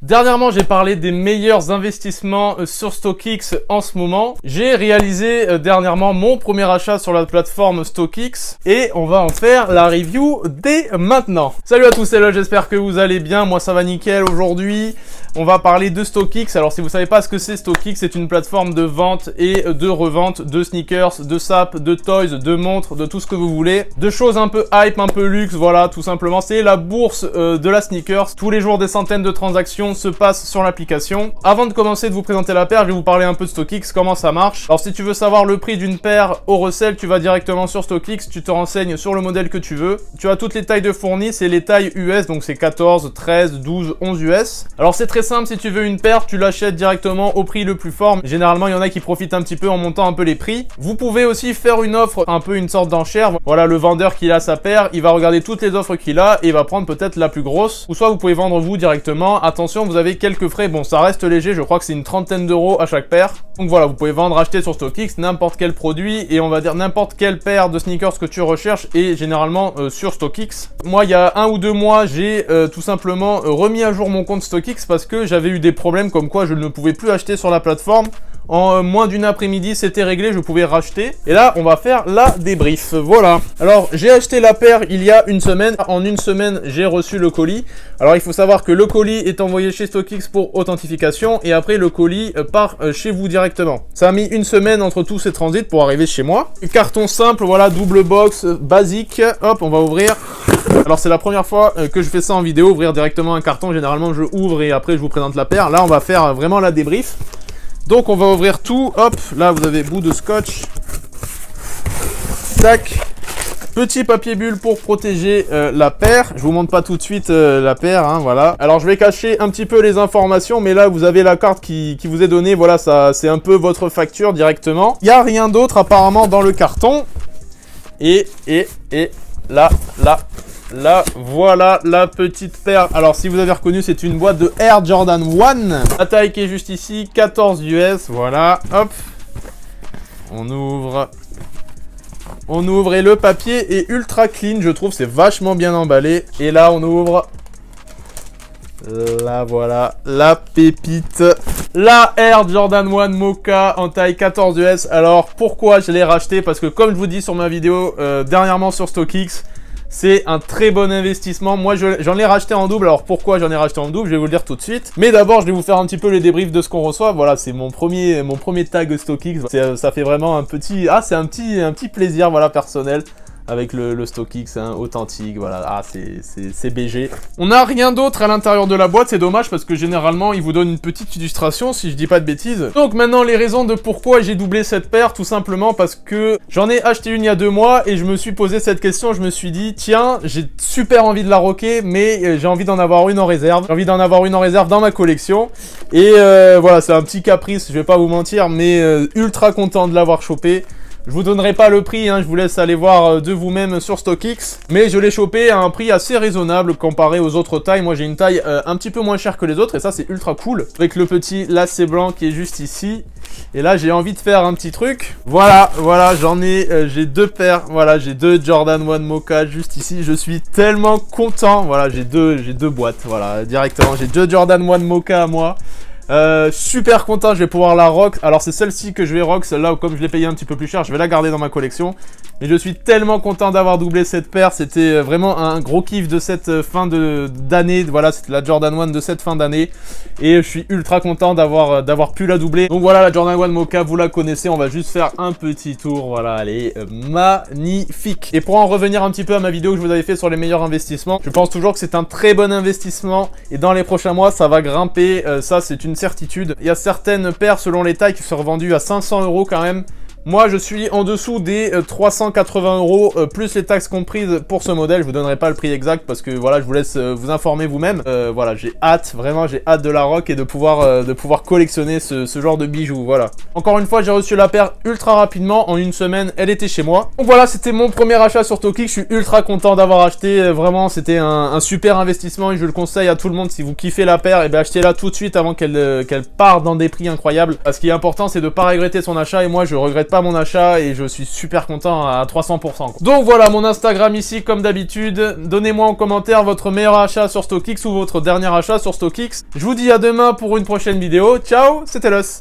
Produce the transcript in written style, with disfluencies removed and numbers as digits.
Dernièrement, j'ai parlé des meilleurs investissements sur StockX en ce moment. J'ai réalisé dernièrement mon premier achat sur la plateforme StockX et on va en faire la review dès maintenant. Salut à tous, c'est Lol, j'espère que vous allez bien. Moi, ça va nickel. Aujourd'hui, on va parler de StockX. Alors, si vous savez pas ce que c'est StockX, c'est une plateforme de vente et de revente de sneakers, de sapes, de toys, de montres, de tout ce que vous voulez. De choses un peu hype, un peu luxe, voilà, tout simplement. C'est la bourse de la sneakers. Tous les jours, des centaines de transactions se passe sur l'application. Avant de commencer de vous présenter la paire, je vais vous parler un peu de StockX, comment ça marche. Alors si tu veux savoir le prix d'une paire au resell, tu vas directement sur StockX, tu te renseignes sur le modèle que tu veux. Tu as toutes les tailles de fournis, c'est les tailles US, donc c'est 14, 13, 12, 11 US. Alors c'est très simple, si tu veux une paire, tu l'achètes directement au prix le plus fort. Généralement, il y en a qui profitent un petit peu en montant un peu les prix. Vous pouvez aussi faire une offre, un peu une sorte d'enchère. Voilà, le vendeur qui a sa paire, il va regarder toutes les offres qu'il a et il va prendre peut-être la plus grosse. Ou soit vous pouvez vendre vous directement. Attention, vous avez quelques frais, bon ça reste léger, je crois que c'est une trentaine d'euros à chaque paire. Donc voilà, vous pouvez vendre, acheter sur StockX n'importe quel produit et on va dire n'importe quelle paire de sneakers que tu recherches et généralement sur StockX. Moi il y a 1 ou 2 mois, j'ai tout simplement remis à jour mon compte StockX parce que j'avais eu des problèmes comme quoi je ne pouvais plus acheter sur la plateforme. En moins d'une après-midi, c'était réglé, je pouvais racheter. Et là, on va faire la débrief. Voilà. Alors, j'ai acheté la paire il y a une semaine. En une semaine, j'ai reçu le colis. Alors, il faut savoir que le colis est envoyé chez StockX pour authentification. Et après, le colis part chez vous directement. Ça a mis une semaine entre tous ces transits pour arriver chez moi. Carton simple, voilà, double box, basique. Hop, on va ouvrir. Alors, c'est la première fois que je fais ça en vidéo, ouvrir directement un carton. Généralement, je ouvre et après, je vous présente la paire. Là, on va faire vraiment la débrief. Donc on va ouvrir tout, hop, là vous avez bout de scotch, tac, petit papier bulle pour protéger la paire. Je vous montre pas tout de suite la paire, hein, voilà. Alors je vais cacher un petit peu les informations, mais là vous avez la carte qui vous est donnée, voilà, ça c'est un peu votre facture directement. Il n'y a rien d'autre apparemment dans le carton. Et là, voilà la petite paire. Alors si vous avez reconnu, c'est une boîte de Air Jordan 1. La taille qui est juste ici, 14 US, voilà, hop. On ouvre et le papier est ultra clean, je trouve, c'est vachement bien emballé. Et là on ouvre. Là voilà, la pépite. La Air Jordan 1 Mocha en taille 14 US. Alors pourquoi je l'ai racheté? Parce que comme je vous dis sur ma vidéo dernièrement sur StockX, c'est un très bon investissement. Moi, j'en ai racheté en double. Alors, pourquoi j'en ai racheté en double? Je vais vous le dire tout de suite. Mais d'abord, je vais vous faire un petit peu les débriefs de ce qu'on reçoit. Voilà, c'est mon premier tag StockX. Ça fait vraiment un petit... Ah, c'est un petit plaisir, voilà, personnel. Avec le StockX, hein, authentique, voilà, ah c'est BG. On n'a rien d'autre à l'intérieur de la boîte, c'est dommage parce que généralement il vous donne une petite illustration si je dis pas de bêtises. Donc maintenant les raisons de pourquoi j'ai doublé cette paire, tout simplement parce que j'en ai acheté une il y a 2 mois et je me suis posé cette question, je me suis dit tiens, j'ai super envie de la rocker mais j'ai envie d'en avoir une en réserve. J'ai envie d'en avoir une en réserve dans ma collection et voilà, c'est un petit caprice, je vais pas vous mentir, mais ultra content de l'avoir chopé. Je vous donnerai pas le prix, hein, je vous laisse aller voir de vous-même sur StockX. Mais je l'ai chopé à un prix assez raisonnable comparé aux autres tailles. Moi j'ai une taille un petit peu moins chère que les autres et ça c'est ultra cool. Avec le petit lacet blanc qui est juste ici. Et là j'ai envie de faire un petit truc. Voilà, j'ai 2 paires. Voilà, j'ai 2 Jordan 1 Mocha juste ici. Je suis tellement content. Voilà, j'ai deux boîtes. Voilà, directement. J'ai 2 Jordan 1 Mocha à moi. Super content, je vais pouvoir la rock. Alors c'est celle-ci que je vais rock, celle-là comme je l'ai payé un petit peu plus cher, je vais la garder dans ma collection. Mais je suis tellement content d'avoir doublé cette paire, c'était vraiment un gros kiff de cette fin d'année. Voilà, c'était la Jordan 1 de cette fin d'année. Et je suis ultra content d'avoir pu la doubler. Donc voilà, la Jordan 1 Mocha, vous la connaissez, on va juste faire un petit tour. Voilà, elle est magnifique. Et pour en revenir un petit peu à ma vidéo que je vous avais fait sur les meilleurs investissements, je pense toujours que c'est un très bon investissement. Et dans les prochains mois, ça va grimper, ça c'est une certitude. Il y a certaines paires selon les tailles qui sont revendues à 500 € quand même. Moi, je suis en dessous des 380 € plus les taxes comprises pour ce modèle. Je vous donnerai pas le prix exact parce que voilà, je vous laisse vous informer vous-même. Voilà, j'ai hâte, vraiment, j'ai hâte de la rock et de pouvoir collectionner ce genre de bijoux. Voilà. Encore une fois, j'ai reçu la paire ultra rapidement. En une semaine, elle était chez moi. Donc voilà, c'était mon premier achat sur StockX. Je suis ultra content d'avoir acheté. Vraiment, c'était un super investissement et je le conseille à tout le monde. Si vous kiffez la paire, et bien achetez-la tout de suite avant qu'elle parte dans des prix incroyables. Ce qui est important, c'est de pas regretter son achat et moi, je regrette pas pas mon achat et je suis super content à 300%, quoi. Donc voilà, mon Instagram ici comme d'habitude. Donnez-moi en commentaire votre meilleur achat sur StockX ou votre dernier achat sur StockX. Je vous dis à demain pour une prochaine vidéo. Ciao, c'était Los.